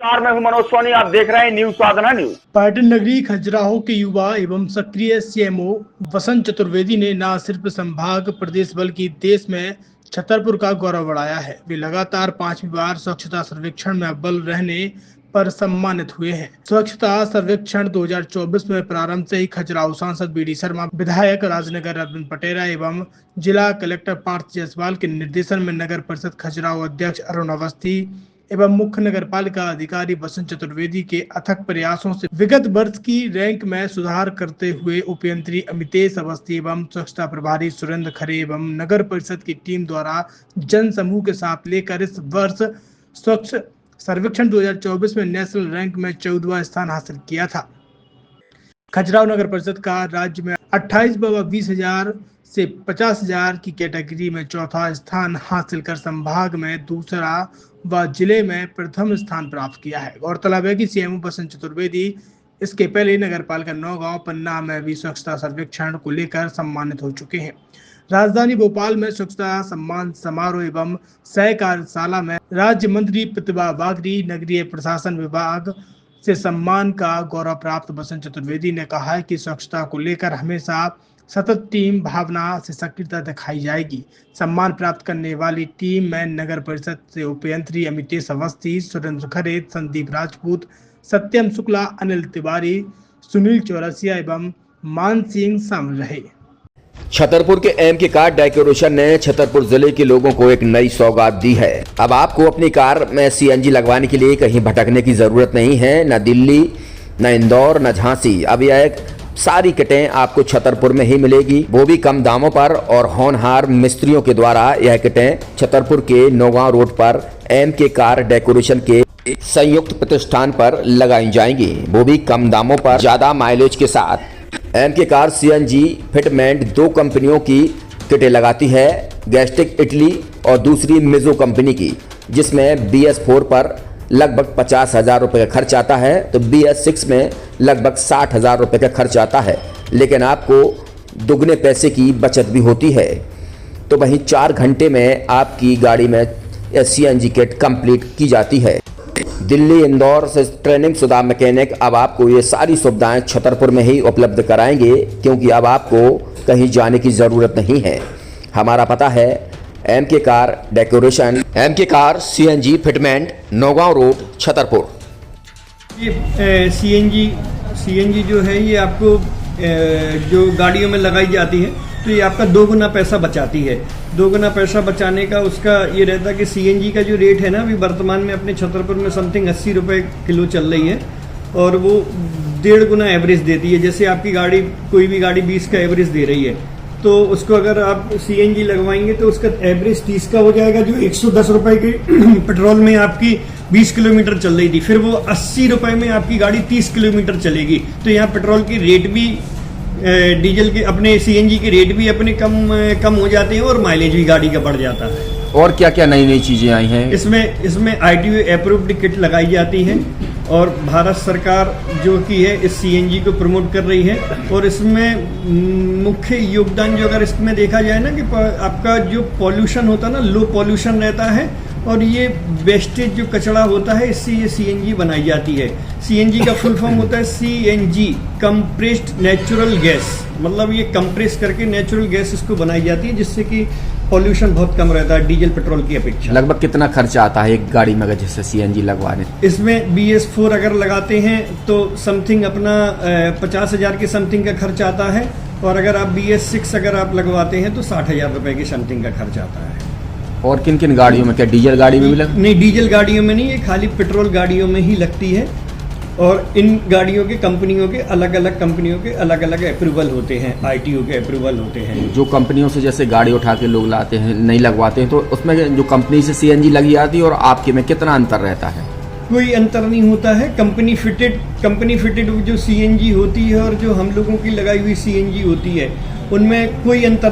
मैं हूं मनोज सोनी, आप देख रहे हैं न्यूज साधना न्यूज। पर्यटन नगरी खजुराहो के युवा एवं सक्रिय सीएमओ वसंत चतुर्वेदी ने न सिर्फ संभाग प्रदेश बल्कि देश में छतरपुर का गौरव बढ़ाया है। वे लगातार 5वीं बार स्वच्छता सर्वेक्षण में अव्वल रहने पर सम्मानित हुए हैं। स्वच्छता सर्वेक्षण 2024 में प्रारंभ से ही खजुराहो सांसद बीडी शर्मा, विधायक राजनगर अरविंद पटेरा एवं जिला कलेक्टर पार्थ जायसवाल के निर्देशन में नगर परिषद खजुराहो अध्यक्ष अरुण अवस्थी एवं मुख्य नगर पालिका अधिकारी वसंत चतुर्वेदी के अथक प्रयासों से विगत वर्ष की रैंक में सुधार करते हुए उपयंत्री अमितेश अवस्थी एवं स्वच्छता प्रभारी सुरेंद्र खरे एवं नगर परिषद की टीम द्वारा जन समूह के साथ लेकर इस वर्ष स्वच्छ सर्वेक्षण 2024 में नेशनल रैंक में 14वां स्थान हासिल किया था। खजुराहो नगर परिषद का राज्य में 28/20,000 से 50,000 की कैटेगरी में चौथा स्थान हासिल कर संभाग में दूसरा व जिले में प्रथम स्थान प्राप्त किया है। गौरतलब है कि सीएमओ वसंत चतुर्वेदी इसके पहले नगर पालिका नौगांव पन्ना में भी स्वच्छता सर्वेक्षण को लेकर सम्मानित हो चुके हैं। राजधानी भोपाल में स्वच्छता सम्मान समारोह एवं सह कार्यशाला में राज्य मंत्री प्रतिभा बागरी, नगरीय प्रशासन विभाग से सम्मान का गौरव प्राप्त वसंत चतुर्वेदी ने कहा है कि स्वच्छता को लेकर हमेशा सतत टीम भावना से सक्रियता दिखाई जाएगी। सम्मान प्राप्त करने वाली टीम में नगर परिषद से उपयंत्री अमितेश अवस्थी, सुरेंद्र खरे, संदीप राजपूत, सत्यम शुक्ला, अनिल तिवारी, सुनील चौरसिया एवं मान सिंह शामिल रहे। छतरपुर के एमके कार डेकोरेशन ने छतरपुर जिले के लोगों को एक नई सौगात दी है। अब आपको अपनी कार में सीएनजी लगवाने के लिए कहीं भटकने की जरूरत नहीं है, न दिल्ली, न इंदौर, न झांसी। अब यह एक सारी किटें आपको छतरपुर में ही मिलेगी, वो भी कम दामों पर और होनहार मिस्त्रियों के द्वारा। यह किटें छतरपुर के नौगांव रोड पर एमके कार डेकोरेशन के संयुक्त प्रतिष्ठान पर लगाई जाएंगी, वो भी कम दामों पर, ज्यादा माइलेज के साथ। एमके कार सीएनजी फिटमेंट 2 कंपनियों की किटें लगाती है, गैस्टिक इटली और दूसरी मिजो कंपनी की, जिसमें BS4 पर लगभग 50,000 रुपये का खर्च आता है, तो BS6 में लगभग 60,000 रुपये का खर्च आता है, लेकिन आपको दुगने पैसे की बचत भी होती है। तो वहीं 4 घंटे में आपकी गाड़ी में सीएनजी किट कंप्लीट की जाती है। दिल्ली, इंदौर से ट्रेनिंग शुदा मैकेनिक अब आपको ये सारी सुविधाएं छतरपुर में ही उपलब्ध कराएंगे, क्योंकि अब आपको कहीं जाने की ज़रूरत नहीं है। हमारा पता है MK car decoration, MK car CNG fitment, Naugaon road, Chhatarpur. ये सीएनजी जो है ये आपको जो गाड़ियों में लगाई जाती है तो ये आपका 2 गुना पैसा बचाती है। 2 गुना पैसा बचाने का उसका ये रहता है कि सीएनजी का जो रेट है ना, अभी वर्तमान में अपने छतरपुर में समथिंग 80 रुपये किलो चल रही है और वो 1.5 गुना एवरेज देती है। जैसे आपकी गाड़ी, कोई भी गाड़ी 20 का एवरेज दे रही है, तो उसको अगर आप सीएनजी लगवाएंगे तो उसका एवरेज 30 का हो जाएगा, जो 110 रुपये के पेट्रोल में आपकी 20 किलोमीटर चल रही थी, फिर वो 80 रुपये में आपकी गाड़ी 30 किलोमीटर चलेगी। तो यहाँ पेट्रोल की रेट भी, डीजल के, अपने सीएनजी के रेट भी अपने कम हो जाते हैं और माइलेज भी गाड़ी का बढ़ जाता है। और क्या क्या नई चीजें आई हैं इसमें ITO अप्रूव्ड किट लगाई जाती है और भारत सरकार जो की है इस सीएनजी को प्रमोट कर रही है। और इसमें मुख्य योगदान जो अगर इसमें देखा जाए ना, कि आपका जो पॉल्यूशन होता है ना, लो पॉल्यूशन रहता है और ये वेस्टेज जो कचरा होता है, इससे ये सीएनजी बनाई जाती है। सीएनजी का फुल फॉर्म होता है CNG, कंप्रेस्ड नेचुरल गैस, मतलब ये कंप्रेस करके नेचुरल गैस इसको बनाई जाती है, जिससे कि पॉल्यूशन बहुत कम रहता है डीजल पेट्रोल की अपेक्षा। लगभग कितना खर्चा आता है एक गाड़ी में अगर जैसे सीएनजी लगवाने? इसमें BS4 अगर लगाते हैं तो समथिंग अपना 50,000 के समथिंग का खर्च आता है, और अगर आप BS6 अगर आप लगवाते हैं तो 60,000 रुपये की समथिंग का खर्च आता है। और किन किन गाड़ियों में, क्या डीजल गाड़ी में भी नहीं, डीजल गाड़ियों में नहीं, ये खाली पेट्रोल गाड़ियों में ही लगती है। और इन गाड़ियों के कंपनियों के अलग अलग अप्रूवल होते हैं, ITO के अप्रूवल होते हैं। जो कंपनियों से जैसे गाड़ी उठा के लोग लाते हैं, नहीं लगवाते हैं, तो उसमें जो कंपनी से सीएनजी लगी जाती है और आपके में कितना अंतर रहता है? कोई अंतर नहीं होता है। कंपनी फिटेड जो सीएनजी होती है और जो हम लोगों की लगाई हुई सीएनजी होती है, उनमें कोई अंतर